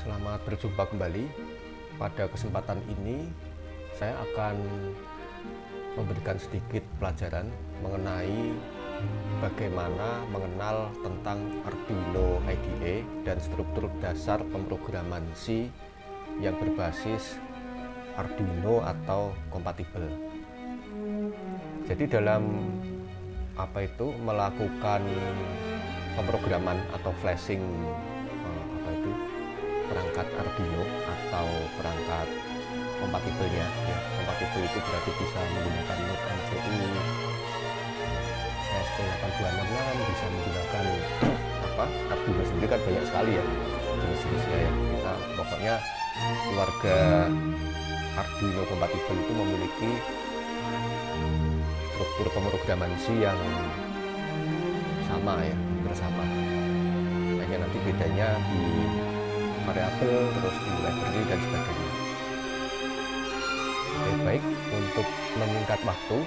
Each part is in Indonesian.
Selamat berjumpa kembali. Pada kesempatan ini saya akan memberikan sedikit pelajaran mengenai bagaimana mengenal tentang Arduino IDE dan struktur dasar pemrograman C yang berbasis Arduino atau kompatibel. Jadi dalam melakukan pemrograman atau flashing perangkat Arduino atau perangkat kompatibelnya ya. Kompatibel itu berarti bisa menggunakan Node MCU ESP8266, bisa menggunakan Arduino sendiri kan banyak sekali ya jenis-jenisnya ya. Kita pokoknya keluarga Arduino kompatibel itu memiliki struktur pemrograman C yang sama ya, bersama. Hanya nanti bedanya di variabel, terus di library dan sebagainya. Baik, untuk menyingkat waktu,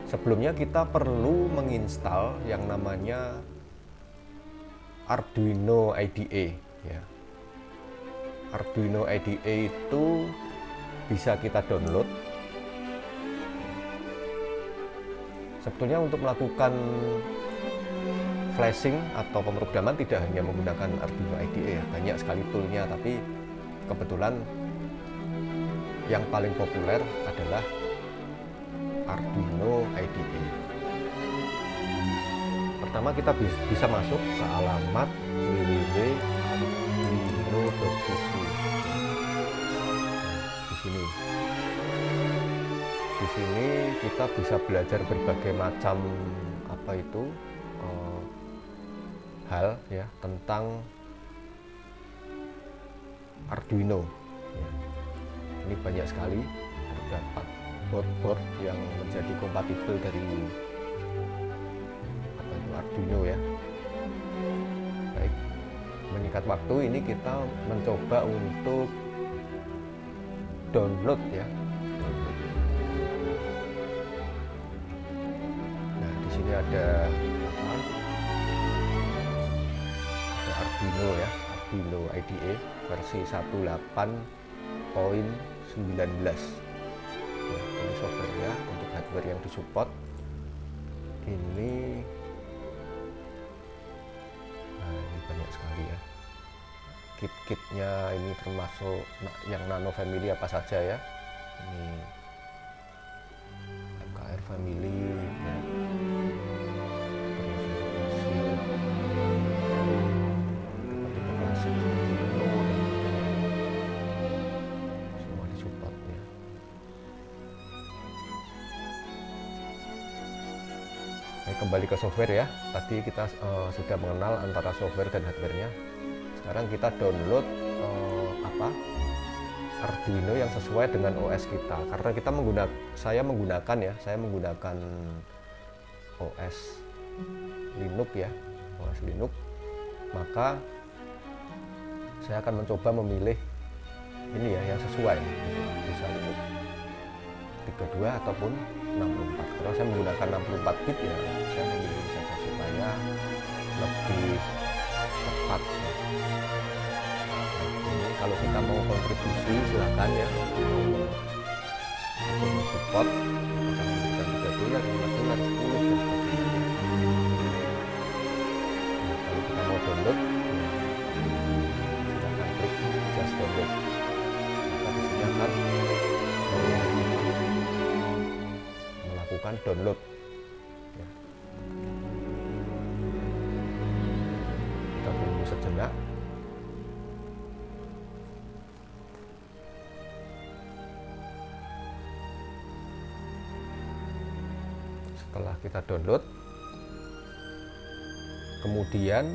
sebelumnya kita perlu menginstal yang namanya Arduino IDE ya. Arduino IDE itu bisa kita download. Sebetulnya untuk melakukan flashing atau pemrograman tidak hanya menggunakan Arduino IDE ya, banyak sekali toolnya, tapi kebetulan yang paling populer adalah Arduino IDE. Pertama kita bisa masuk ke alamat www.arduino.cc. Di sini kita bisa belajar berbagai macam hal ya tentang Arduino ya. Ini banyak sekali, terdapat board yang menjadi kompatibel dari Arduino ya. Baik, menyingkat waktu, ini kita mencoba untuk download ya. Nah, di sini ada Arduino ya, Arduino IDE versi 18.19 ya, ini softwarenya. Untuk hardware yang disupport ini banyak sekali ya. Kit-kitnya ini termasuk yang nano family apa saja ya. Ini FKR family ya. Kembali ke software ya. Tadi kita sudah mengenal antara software dan hardware-nya. Sekarang kita download Arduino yang sesuai dengan OS kita. Karena saya menggunakan OS Linux ya, OS Linux. Maka saya akan mencoba memilih ini ya yang sesuai, bisa Linux 32 ataupun 64. Kalau saya menggunakan 64 bit ya, saya memilih saja supaya lebih cepat. Ini kalau kita mau kontribusi silakan ya, untuk support kita memberikan $3, $5, $10 dan sebagainya. Nah, kalau kita mau download ya, silakan klik just download. Maka di sini akan melakukan download ya. Kita tunggu sejenak. Setelah kita download, kemudian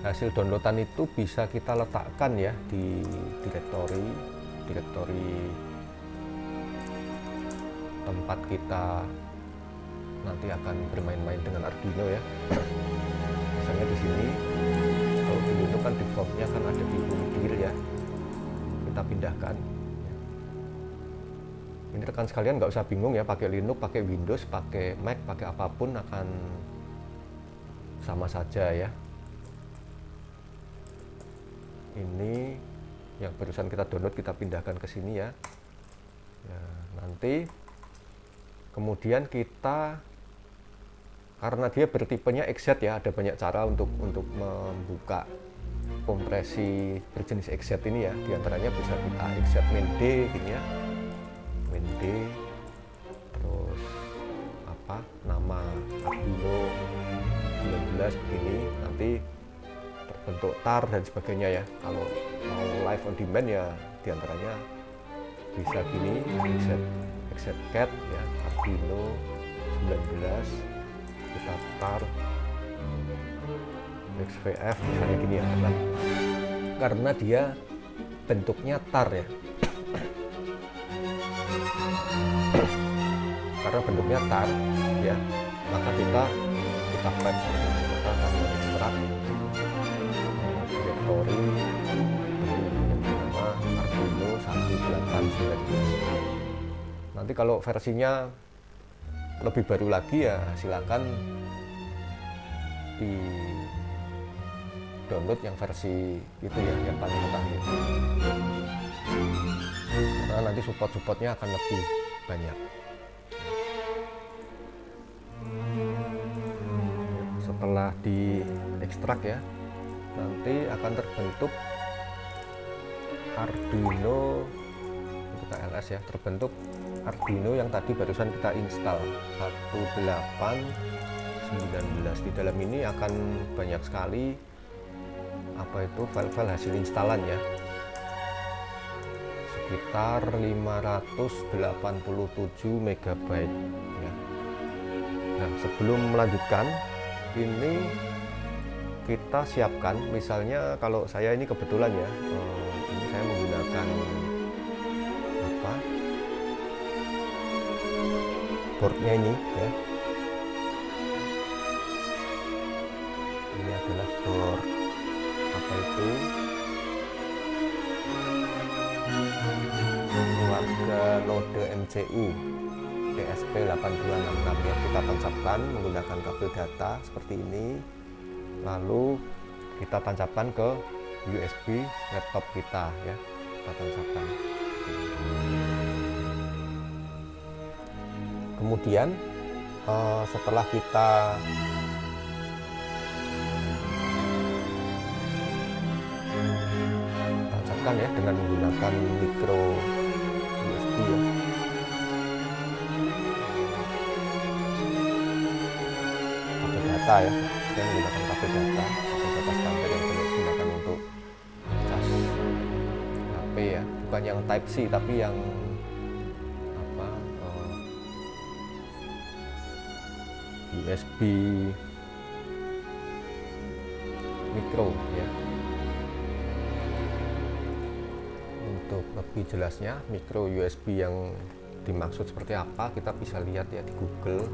hasil downloadan itu bisa kita letakkan ya di direktori tempat kita nanti akan bermain-main dengan Arduino ya. Misalnya di sini, kalau di Linux kan defaultnya kan ada di home gear ya. Kita pindahkan. Ini rekan sekalian nggak usah bingung ya, pakai Linux, pakai Windows, pakai Mac, pakai apapun akan sama saja ya. ini yang barusan kita download kita pindahkan ke sini ya. Nanti kemudian kita, karena dia bertipenya XZ ya, ada banyak cara untuk membuka kompresi berjenis XZ ini ya. Diantaranya bisa kita XZ main D gini ya, main D, terus apa nama Arduino 19 begini, nanti terbentuk tar dan sebagainya ya. Kalau mau live on demand ya diantaranya bisa gini, XZ cat ya, Arduino 19, kita tar XVF misalnya gini ya, karena dia bentuknya tar ya. Karena bentuknya tar ya, maka kita pipe seperti ini. Maka kami ekstrak direktori yang bernama Arduino 1819. Nanti kalau versinya lebih baru lagi ya silakan di download yang versi itu ya, yang paling mutakhir, karena nanti support-supportnya akan lebih banyak. Setelah diekstrak ya, nanti akan terbentuk Arduino, kita ls ya, terbentuk Arduino yang tadi barusan kita install 1819. Di dalam ini akan banyak sekali apa itu file-file hasil instalan ya, sekitar 587 MB ya. Nah, sebelum melanjutkan ini kita siapkan, misalnya kalau saya ini kebetulan ya, ini saya menggunakan apa boardnya ini ya, ini adalah board apa itu keluarga Node MCU ESP8266 ya. Kita tancapkan menggunakan kabel data seperti ini, lalu kita tancapkan ke USB laptop kita ya, kita tancapkan. Kemudian setelah kita tancapkan ya dengan menggunakan micro USB ya, kabel data ya, saya menggunakan kabel data standar yang digunakan untuk cas HP ya, bukan yang Type C tapi yang apa USB micro ya. Untuk lebih jelasnya micro USB yang dimaksud seperti apa kita bisa lihat ya di Google.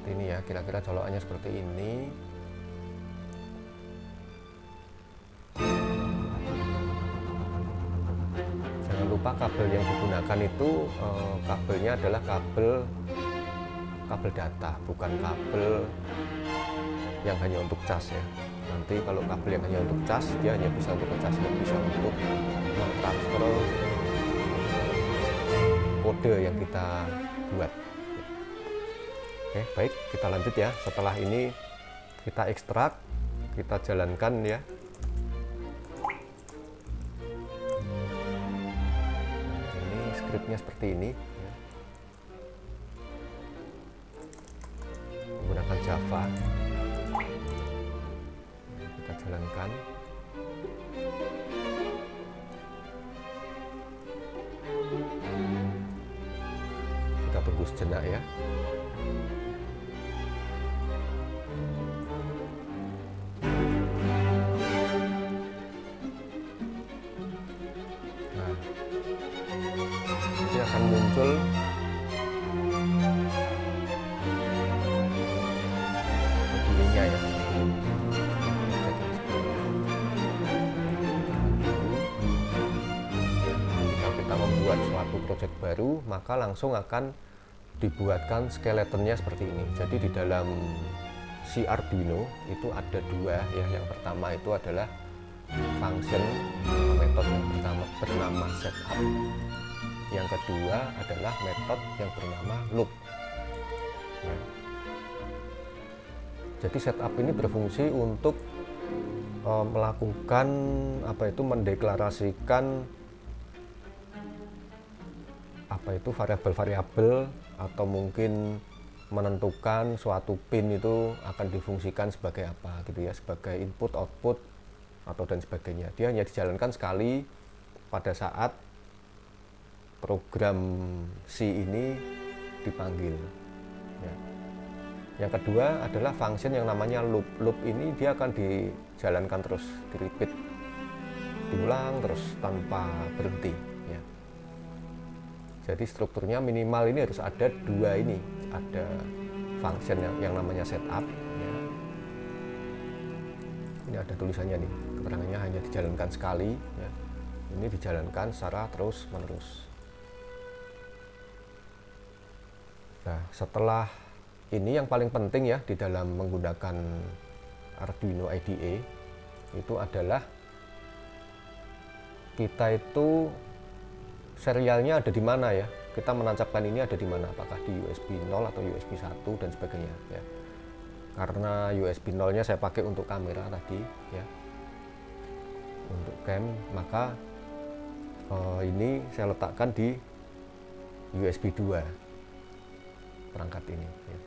Ini ya, kira-kira colokannya seperti ini. Jangan lupa kabel yang digunakan itu kabelnya adalah kabel data, bukan kabel yang hanya untuk cas ya. Nanti kalau kabel yang hanya untuk cas, dia hanya bisa untuk cas, tidak bisa untuk mentransfer kode yang kita buat. Oke, baik, kita lanjut ya. Setelah ini kita ekstrak, kita jalankan ya. Ini skripnya seperti ini ya. Menggunakan Java. Kita jalankan. Kita tunggu sejenak ya. Nanti akan muncul begininya ya. project baru, maka langsung akan dibuatkan skeletonnya seperti ini. Jadi di dalam si Arduino itu ada dua ya. Yang pertama itu adalah function, metode yang pertama bernama setup. Yang kedua adalah metode yang bernama loop. Ya. Jadi setup ini berfungsi untuk melakukan mendeklarasikan variabel-variabel atau mungkin menentukan suatu pin itu akan difungsikan sebagai apa gitu ya, sebagai input, output atau dan sebagainya. Dia hanya dijalankan sekali pada saat program C ini dipanggil ya. Yang kedua adalah function yang namanya loop. Loop ini dia akan dijalankan terus, di-repeat, diulang terus tanpa berhenti ya. Jadi strukturnya minimal ini harus ada dua ini, ada function yang namanya setup ya. Ini ada tulisannya nih, keterangannya hanya dijalankan sekali ya. Ini dijalankan secara terus menerus. Nah, setelah ini yang paling penting ya di dalam menggunakan Arduino IDE itu adalah kita itu serialnya ada di mana ya. Kita menancapkan ini ada di mana, apakah di USB 0 atau USB 1 dan sebagainya ya. Karena USB 0-nya saya pakai untuk kamera tadi ya. Untuk cam, maka ini saya letakkan di USB 2 perangkat ini ya.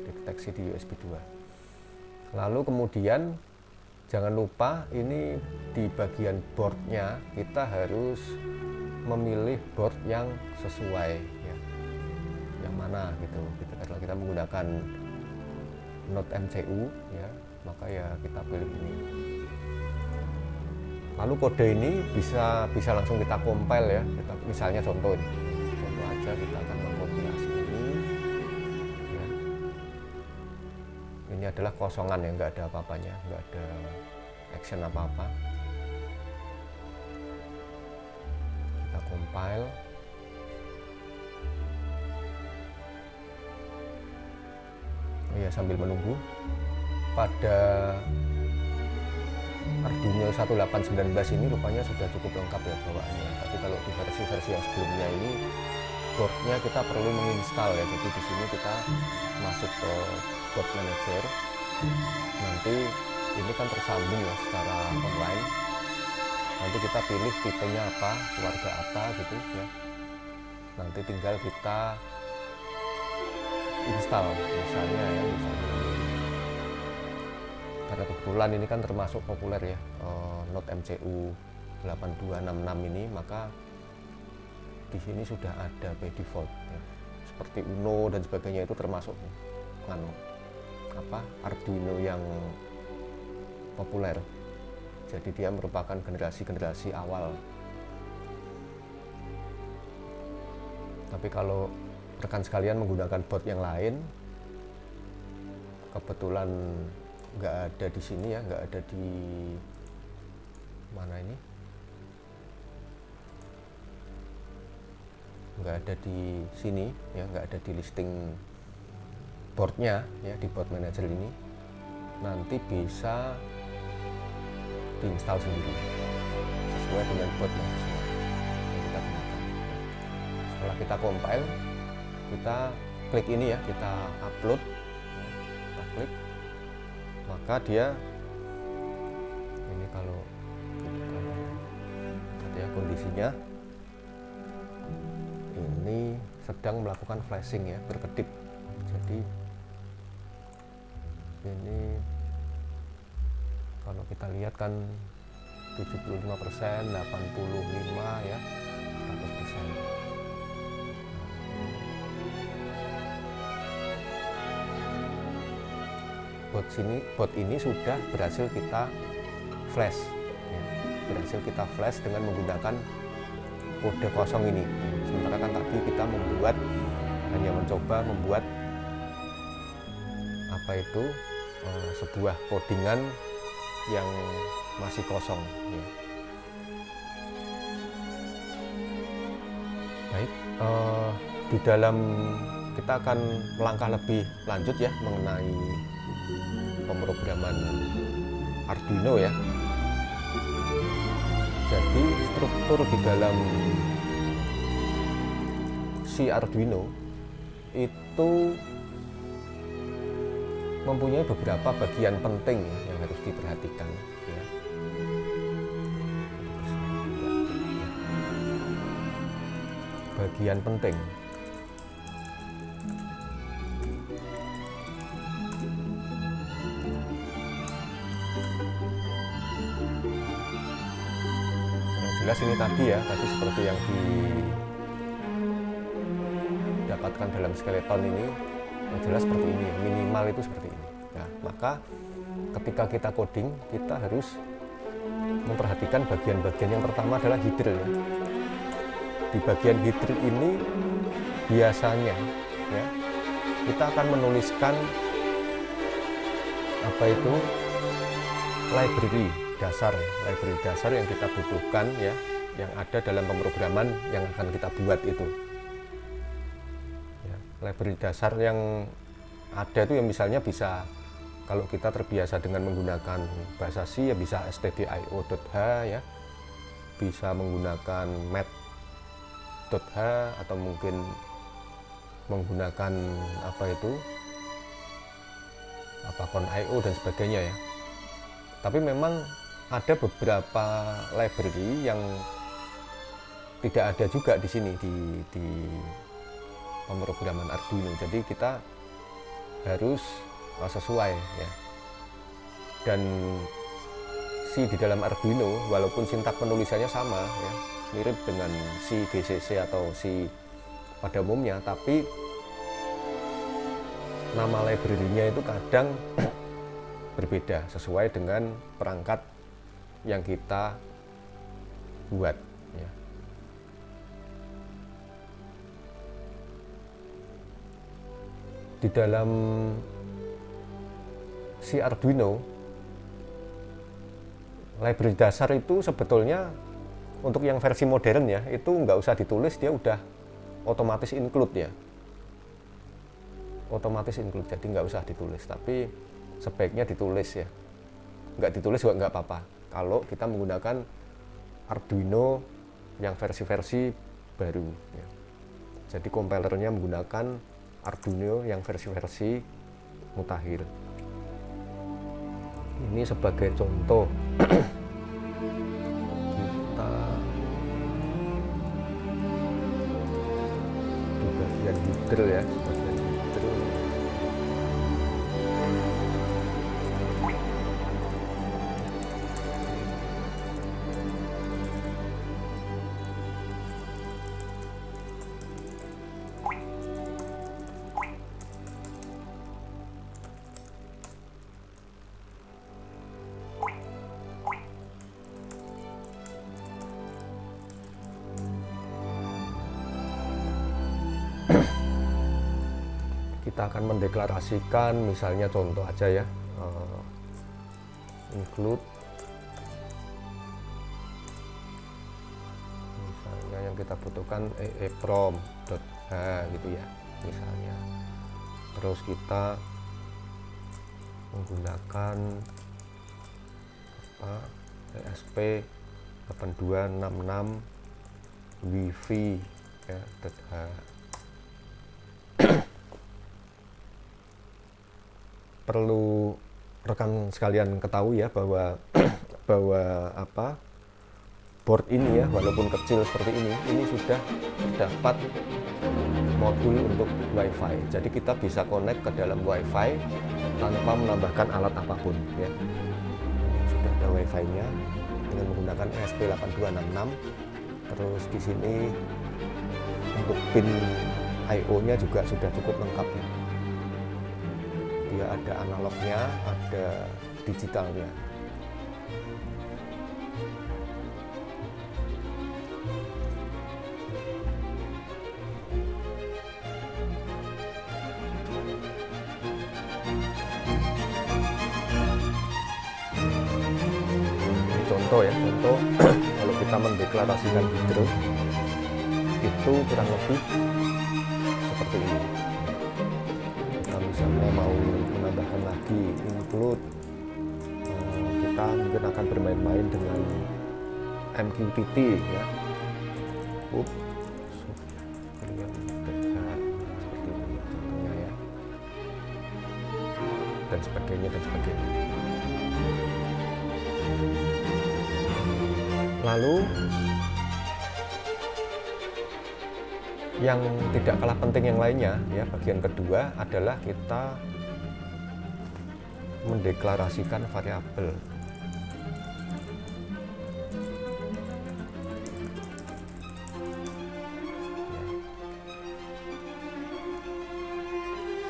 Deteksi di USB 2. Lalu kemudian jangan lupa ini di bagian boardnya kita harus memilih board yang sesuai ya. Yang mana gitu. Kalau kita menggunakan Node MCU ya, maka ya kita pilih ini. Lalu kode ini bisa langsung kita compile ya. Misalnya contoh ini. Contoh aja, kita akan mengkompilasi ini. Ini adalah kosongan ya, nggak ada apa-apanya, nggak ada action apa-apa. Kita compile. Ya, sambil menunggu. Pada Arduino 1819 ini rupanya sudah cukup lengkap ya bawaannya. Tapi kalau di versi-versi yang sebelumnya ini boardnya kita perlu menginstal ya. Jadi di sini kita masuk ke board manager. Nanti ini kan tersambung ya secara online. Nanti kita pilih tipenya apa, keluarga apa gitu ya. Nanti tinggal kita install misalnya ya, karena kebetulan ini kan termasuk populer ya, Node MCU 8266 ini, maka di sini sudah ada by default ya. Seperti Uno dan sebagainya itu termasuk Arduino yang populer. Jadi dia merupakan generasi awal. Tapi kalau rekan sekalian menggunakan board yang lain, kebetulan nggak ada di sini ya, nggak ada di mana ini, nggak ada di sini ya, nggak ada di listing boardnya ya, di board manager ini, nanti bisa diinstal sendiri sesuai dengan board yang sesuai yang kita gunakan. Setelah kita compile, kita klik ini ya, kita upload, kita klik, maka dia ini kalau lihat ya kondisinya ini sedang melakukan flashing ya, berkedip. Jadi ini kalau kita lihat kan 75%, 85 ya, 100%. Bot ini sudah berhasil kita flash ya. Berhasil kita flash dengan menggunakan kode kosong ini. Sementara kan tadi kita hanya mencoba membuat sebuah codingan yang masih kosong ya. Baik, di dalam kita akan melangkah lebih lanjut ya mengenai pemrograman Arduino ya. Jadi struktur di dalam si Arduino itu mempunyai beberapa bagian penting ya, yang harus diperhatikan ya. Bagian penting. Yang jelas ini tadi ya, tadi seperti yang didapatkan dalam skeleton ini, yang jelas seperti ini ya, minimal itu seperti ini. Nah, maka ketika kita coding, kita harus memperhatikan bagian-bagian yang pertama adalah hidril ya. Di bagian hidril ini biasanya ya kita akan menuliskan apa itu library dasar ya, library dasar yang kita butuhkan ya, yang ada dalam pemrograman yang akan kita buat itu ya. Library dasar yang ada itu yang misalnya bisa, kalau kita terbiasa dengan menggunakan bahasa C ya bisa stdio.h ya, bisa menggunakan math.h atau mungkin menggunakan apa itu con.io dan sebagainya ya. Tapi memang ada beberapa library yang tidak ada juga di sini di pemrograman Arduino. Jadi kita harus sesuai ya. Dan C di dalam Arduino walaupun sintak penulisannya sama ya, mirip dengan C GCC atau C pada umumnya, tapi nama library-nya itu kadang berbeda sesuai dengan perangkat yang kita buat ya. Di dalam si Arduino, library dasar itu sebetulnya untuk yang versi modern ya, itu nggak usah ditulis, dia udah otomatis include ya, otomatis include, jadi nggak usah ditulis. Tapi sebaiknya ditulis ya, nggak ditulis juga nggak apa-apa kalau kita menggunakan Arduino yang versi-versi baru ya. Jadi compilernya menggunakan Arduino yang versi-versi mutakhir. Ini sebagai contoh kita di bagian hidril ya, bagian hidril. Kita akan mendeklarasikan misalnya contoh aja ya, include misalnya yang kita butuhkan eeprom.h gitu ya misalnya. Terus kita menggunakan ESP8266 wifi ya, .h. Perlu rekan sekalian ketahui ya bahwa board ini ya, walaupun kecil seperti ini sudah terdapat modul untuk WiFi. Jadi kita bisa connect ke dalam WiFi tanpa menambahkan alat apapun ya. Ini sudah ada WiFi-nya dengan menggunakan ESP8266. Terus di sini untuk pin I/O-nya juga sudah cukup lengkap ya. Dia ada analognya, ada digitalnya. Ini contoh ya, contoh kalau kita mendeklarasikan hidro itu kurang lebih seperti ini. Kita misalnya mau menambahkan lagi include, kita mungkin akan bermain-main dengan MQTT ya, seperti ini contohnya ya, dan sebagainya. Lalu yang tidak kalah penting yang lainnya ya, bagian kedua adalah kita mendeklarasikan variabel.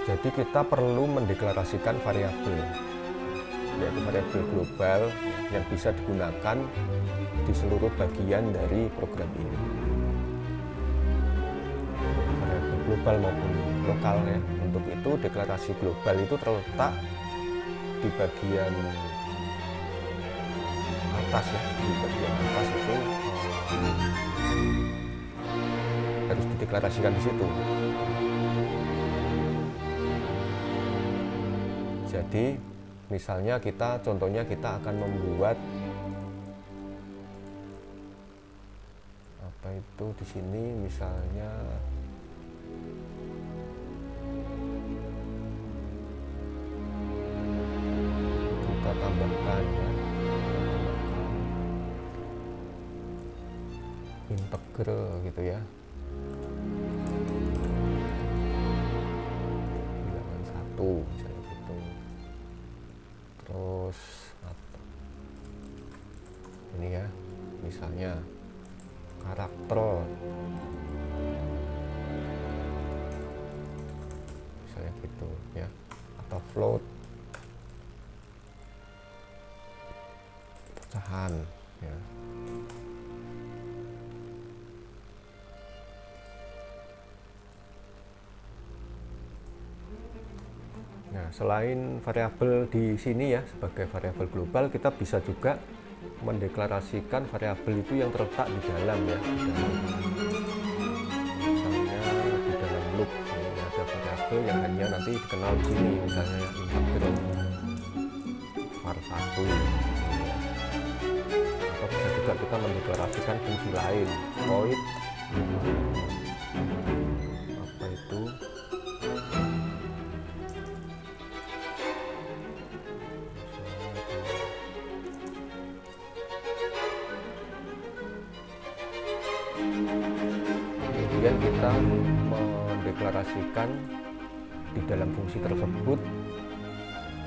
Jadi kita perlu mendeklarasikan variabel, yaitu variabel global yang bisa digunakan di seluruh bagian dari program ini. Variabel global maupun lokal ya. Untuk itu deklarasi global itu terletak di bagian atas ya, di bagian atas itu harus dideklarasikan di situ. Jadi misalnya contohnya kita akan membuat apa itu di sini, misalnya kita tambahkan ya, integral gitu ya, bilangan 1 misalnya gitu. Terus ini ya, misalnya karakter misalnya gitu ya, atau float pecahan ya. Nah, selain variabel di sini ya sebagai variabel global, kita bisa juga mendeklarasikan variabel itu yang terletak di dalam ya, misalnya di dalam loop ini ada variabel yang hanya nanti dikenal di sini, misalnya integral var1 atau bisa juga kita mendeklarasikan fungsi lain, void apa itu kemudian kita mendeklarasikan di dalam fungsi tersebut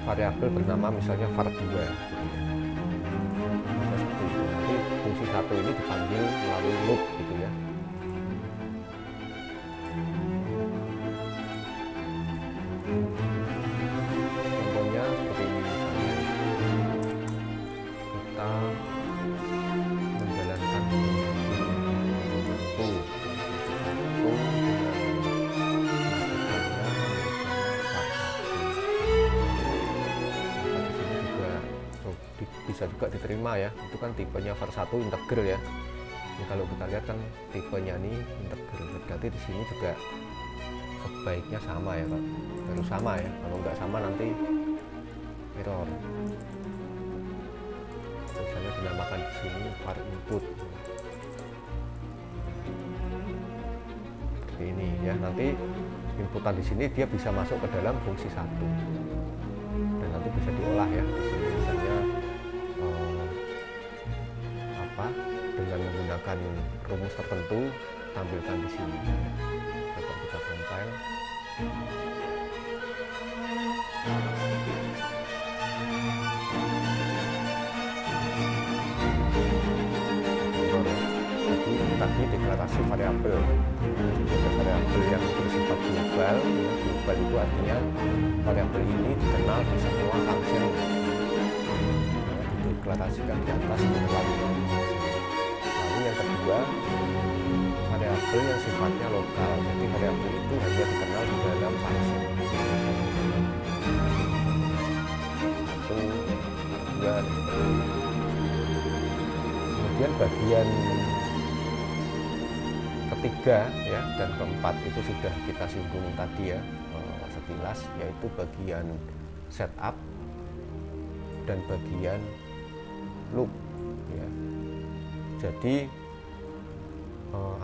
variabel bernama misalnya var2 gitu ya. Bisa seperti itu. Nanti fungsi 1 ini dipanggil melalui loop gitu ya. Contohnya seperti ini, misalnya kita menjalankan bisa juga diterima ya, itu kan tipenya var1 integral ya. Ini kalau kita lihat kan tipenya ini integral, berarti di sini juga sebaiknya sama ya Pak, harus sama ya, kalau nggak sama nanti error. Misalnya dinamakan di sini var input seperti ini ya, nanti inputan di sini dia bisa masuk ke dalam fungsi 1 dan nanti bisa diolah ya di sini, misalnya dengan menggunakan rumus tertentu, tampilkan di sini. Coba kita compile. Jadi tadi deklarasi variabel yang bersifat global. Global itu artinya variabel ini dikenal di semua function. Dideklarasikan di atas melalui. Yang kedua, variabel yang sifatnya lokal, jadi variabel itu hanya dikenal di dalam function. 1, 2. Kemudian bagian ketiga ya dan keempat itu sudah kita singgung tadi ya sekilas, yaitu bagian setup dan bagian loop ya. Jadi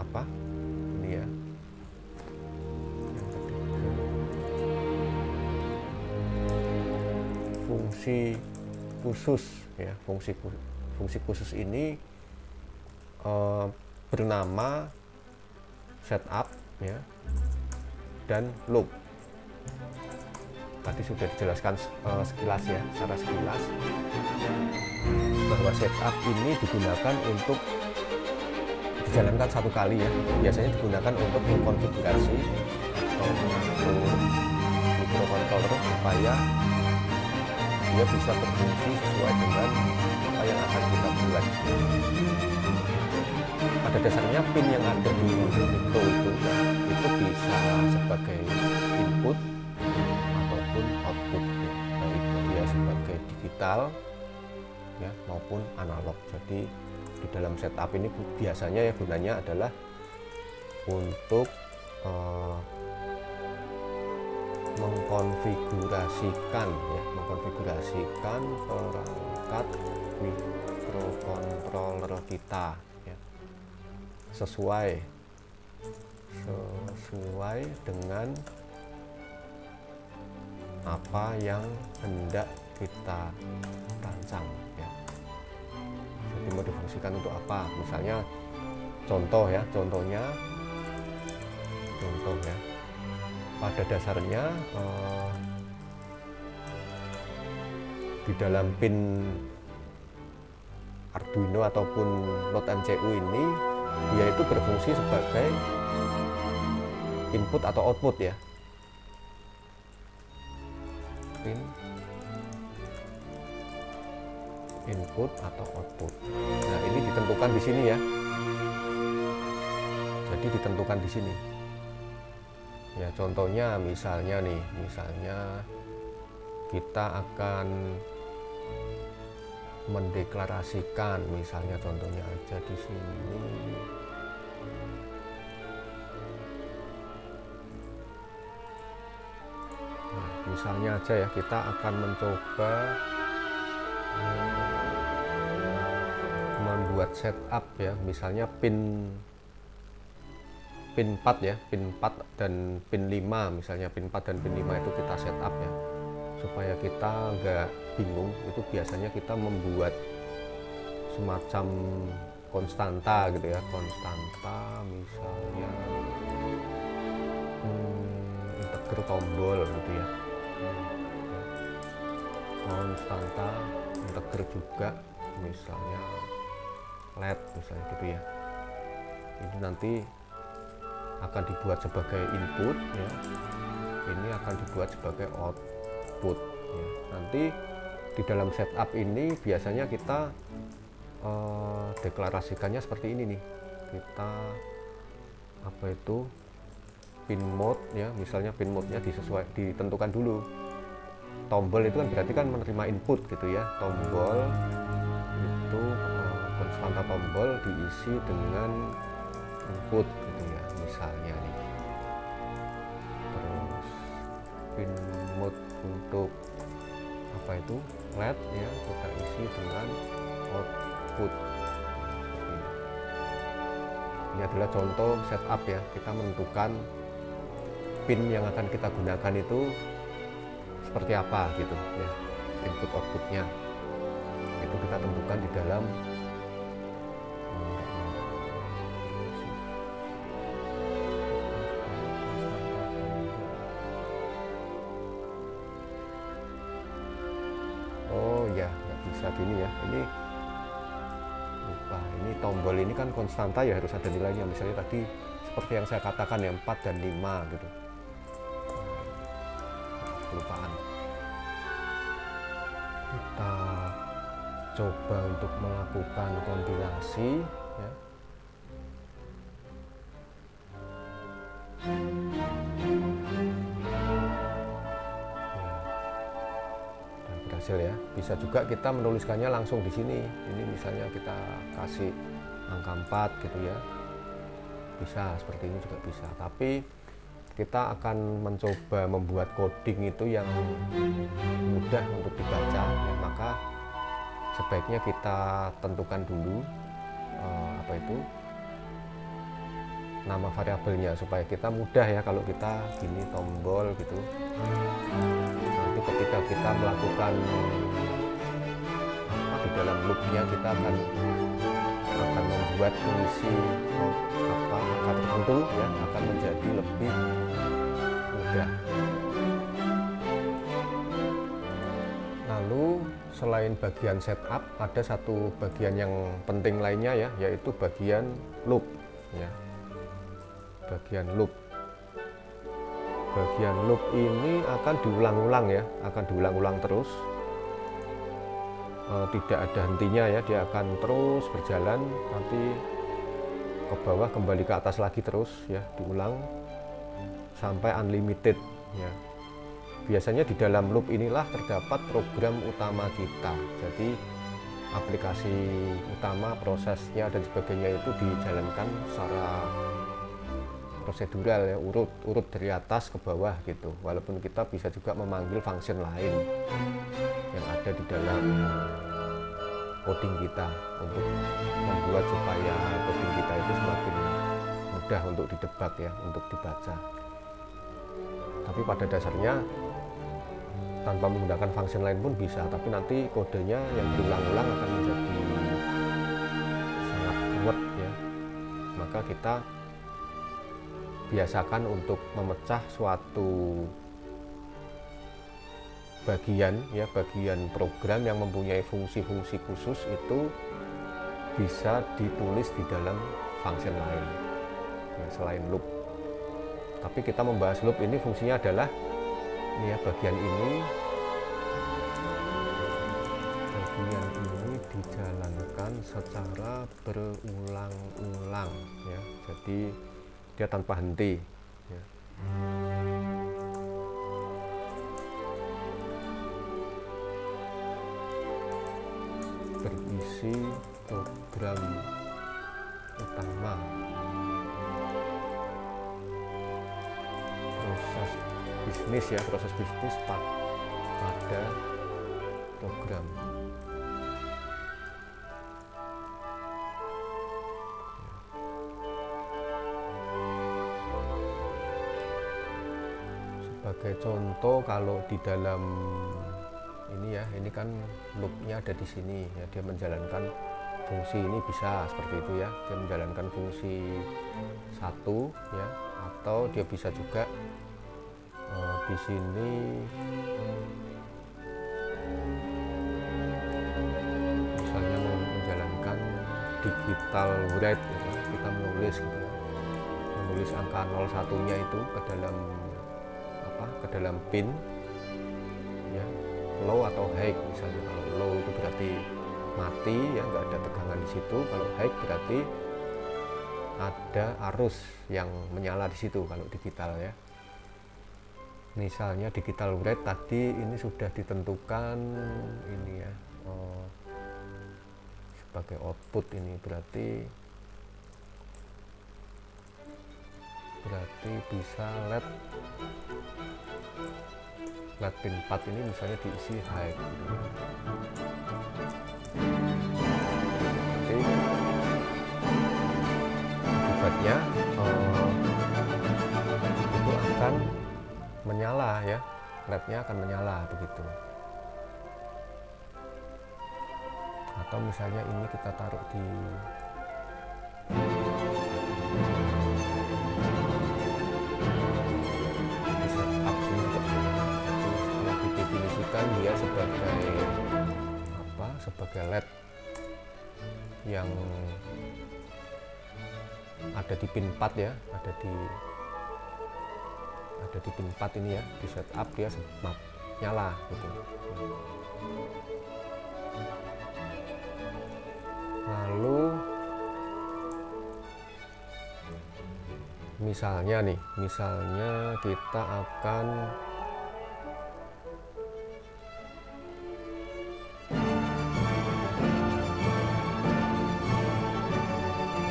apa ini ya, yang ketiga, fungsi khusus ya, fungsi khusus ini bernama setup ya dan loop. Tadi sudah dijelaskan sekilas ya, secara sekilas, bahwa setup ini digunakan untuk dijalankan satu kali ya. Biasanya digunakan untuk mengkonfigurasi atau mengatur microcontroller supaya dia bisa berfungsi sesuai dengan apa yang akan kita buat. Pada dasarnya pin yang ada di mikro itu bisa sebagai input ataupun output ya, baik dia sebagai digital ya maupun analog. Jadi di dalam setup ini biasanya ya gunanya adalah untuk mengkonfigurasikan perangkat mikrocontroller kita ya, sesuai dengan apa yang hendak kita rancang ya. Jadi mau difungsikan untuk apa? Misalnya contoh ya, contoh ya. Pada dasarnya di dalam pin Arduino ataupun Node MCU ini dia itu berfungsi sebagai input atau output ya. Pin input atau output. Nah, ini ditentukan di sini ya. Jadi ditentukan di sini. Ya, contohnya misalnya kita akan mendeklarasikan, misalnya contohnya aja di sini. Nah, misalnya aja ya, kita akan mencoba membuat setup ya, misalnya pin 4 ya, pin 4 dan pin 5, misalnya pin 4 dan pin 5 itu kita setup ya, supaya kita nggak bingung. Itu biasanya kita membuat semacam konstanta gitu ya, konstanta misalnya integer tombol gitu ya, konstanta integer juga, misalnya LED misalnya gitu ya. Ini nanti akan dibuat sebagai input ya, ini akan dibuat sebagai output ya. Nanti di dalam setup ini biasanya kita deklarasikannya seperti ini nih, kita apa itu pin mode ya, misalnya pin mode nya ditentukan dulu. Tombol itu kan berarti kan menerima input gitu ya, tombol itu konstanta tombol diisi dengan input gitu ya, misalnya nih. Terus pin mode untuk apa itu LED ya, kita isi dengan output. Ini adalah contoh setup ya, kita menentukan pin yang akan kita gunakan itu seperti apa gitu ya, input outputnya itu kita tentukan di dalam nggak bisa gini ya, ini lupa, ini tombol ini kan konstanta ya, harus ada nilainya, misalnya tadi seperti yang saya katakan ya, 4 dan 5 gitu. Kelupaan. Kita coba untuk melakukan kompilasi ya. Berhasil ya. Bisa juga kita menuliskannya langsung di sini. Ini misalnya kita kasih angka 4 gitu ya. bisa, seperti ini juga bisa. Tapi kita akan mencoba membuat coding itu yang mudah untuk dibaca ya, maka sebaiknya kita tentukan dulu apa itu nama variabelnya supaya kita mudah ya kalau kita gini tombol gitu. Nanti ketika kita melakukan apa di dalam loopnya kita akan membuat fungsi apa angka tertentu ya akan menjadi lebih mudah. Lalu selain bagian setup ada satu bagian yang penting lainnya ya, yaitu bagian loop ya. Bagian loop ini akan diulang-ulang ya, akan diulang-ulang terus, tidak ada hentinya ya, dia akan terus berjalan, nanti ke bawah kembali ke atas lagi terus ya, diulang sampai unlimited ya. Biasanya di dalam loop inilah terdapat program utama kita, jadi aplikasi utama, prosesnya dan sebagainya itu dijalankan secara prosedural ya, urut dari atas ke bawah gitu. Walaupun kita bisa juga memanggil function lain yang ada di dalam coding kita untuk membuat supaya coding kita itu semakin mudah untuk didebak ya, untuk dibaca. Tapi pada dasarnya tanpa menggunakan function lain pun bisa, tapi nanti kodenya yang berulang-ulang akan menjadi sangat ruwet ya. Maka kita biasakan untuk memecah suatu bagian ya, bagian program yang mempunyai fungsi-fungsi khusus itu bisa ditulis di dalam function lain ya, selain loop. Tapi kita membahas loop ini fungsinya adalah ini ya, bagian ini dijalankan secara berulang-ulang ya, jadi dia tanpa henti ya. Berisi program utama, proses bisnis ya, proses bisnis pada program. Sebagai contoh, kalau di dalam ini ya, ini kan loopnya ada di sini ya, dia menjalankan fungsi ini bisa seperti itu ya, dia menjalankan fungsi satu ya, atau dia bisa juga di sini misalnya menjalankan digital write gitu, kita menulis gitu ya, menulis angka 01-nya itu ke dalam pin ya, low atau high misalnya. Kalau low itu berarti mati ya, nggak ada tegangan di situ. Kalau high berarti ada arus yang menyala di situ kalau digital ya. Misalnya digital write tadi ini sudah ditentukan ini ya, sebagai output, ini berarti bisa LED pin 4 ini misalnya diisi high gitu ya. Nanti akibatnya itu akan menyala ya, LED-nya akan menyala begitu. Atau misalnya ini kita taruh di setup ini, setelah didefinisikan dia sebagai apa, sebagai LED yang ada di pin 4 ya, ada di pin 4 ini ya, di setup dia sempat nyala gitu. Lalu misalnya kita akan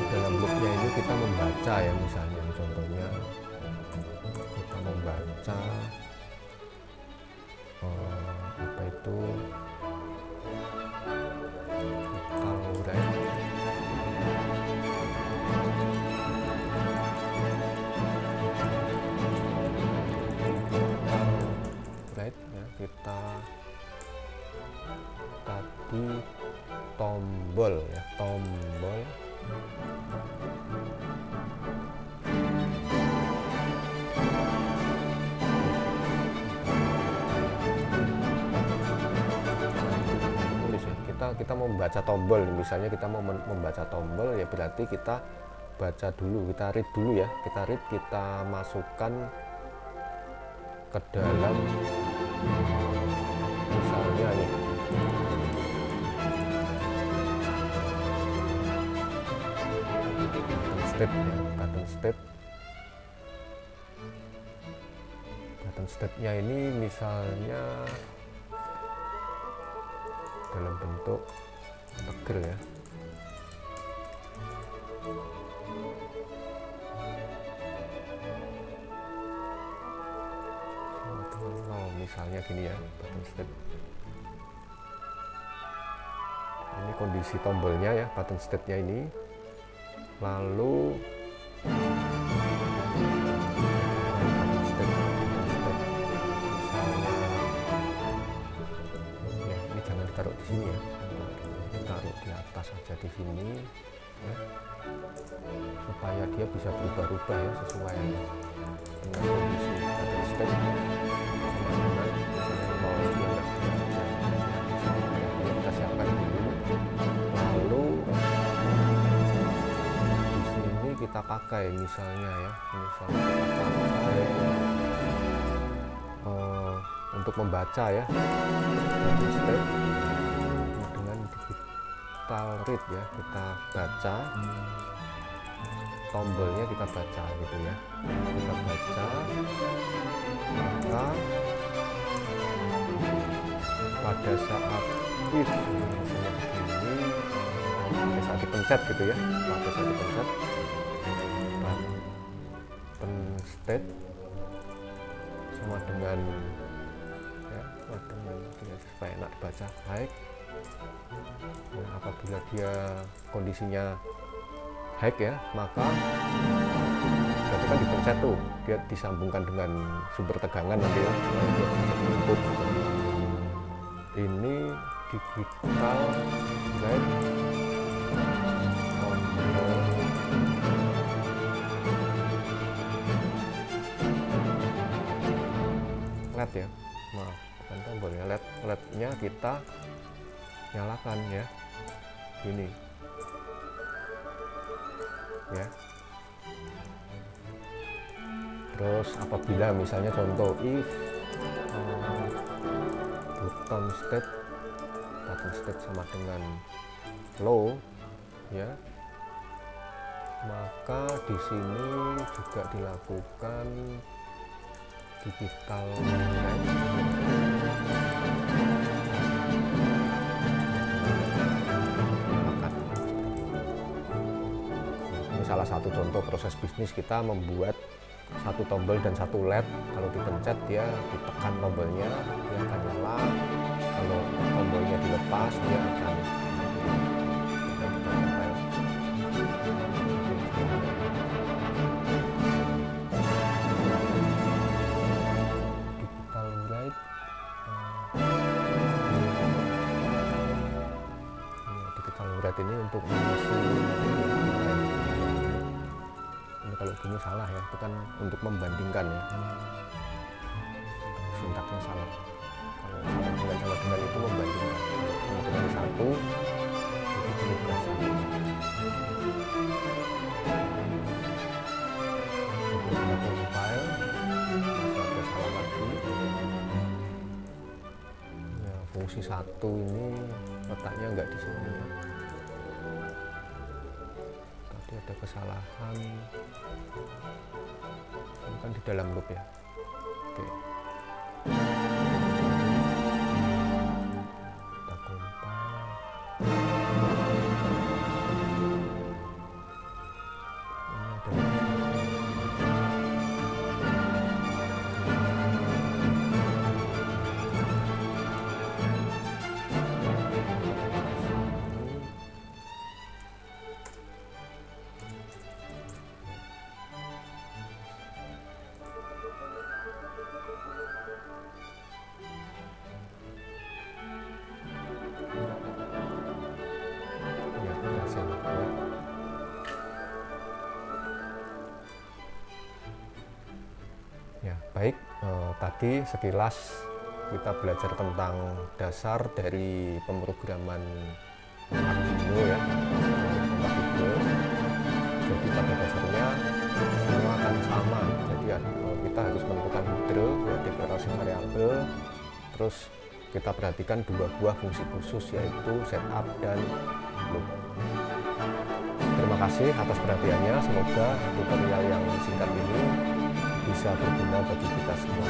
dalam loopnya ini kita membaca membaca ya, misalnya contohnya kita membaca apa itu Taurat. Ya, kita tadi tombol ya, tombol kita mau membaca tombol, misalnya kita mau membaca tombol ya, berarti kita baca dulu, kita read dulu ya, kita masukkan ke dalam, misalnya nih button step-nya ini misalnya dalam bentuk tegel ya. Misalnya gini ya, button step. Ini kondisi tombolnya ya, button step-nya ini. Lalu taruh di sini ya, taruh di atas aja di sini ya, supaya dia bisa berubah-ubah ya sesuai dengan kondisi button step. Kita siapkan dulu, lalu di sini kita pakai misalnya ya, misalnya kita pakai untuk membaca ya, button step dengan digital read ya, kita baca tombolnya, kita baca gitu ya, kita baca, maka pada saat if misalnya begini, pada saat dipencet gitu ya, pada saat dipencet button step sama dengan ya, supaya enak dibaca high. Nah, apabila dia kondisinya high ya, maka berarti kan dipencet tuh, dia disambungkan dengan sumber tegangan nanti ya, supaya dia bisa input. Ini digital guide LED ya, maaf bukan tombolnya, LED-nya kita nyalakan ya, ini ya. Terus apabila misalnya contoh if button step sama dengan low ya, maka di sini juga dilakukan digital guide. Ini salah satu contoh proses bisnis, kita membuat satu tombol dan satu LED. Kalau dipencet dia ditekan tombolnya, dia akan nyala. Kalau tombolnya dilepas dia akan ini untuk mengisi ini. Kalau gini salah ya, itu kan untuk membandingkan ya, sintaksnya salah. Kalau sama dengan itu membandingkan, sama dengan satu itu tugas satu. Sebelumnya compile masih ada salah lagi ya, fungsi satu ini letaknya enggak di sini ya. Ada kesalahan, ini kan di dalam loop ya. Oke, kita compile. Ini ada masing-masing ya. Ya, baik, tadi sekilas kita belajar tentang dasar dari pemrograman Arduino ya, kompatibel. Jadi pada dasarnya semua akan sama. Jadi kita harus menentukan header ya, deklarasi variabel. Terus kita perhatikan dua buah fungsi khusus, yaitu setup dan loop. Terima kasih atas perhatiannya. Semoga tutorial yang singkat ini bisa berguna bagi kita semua.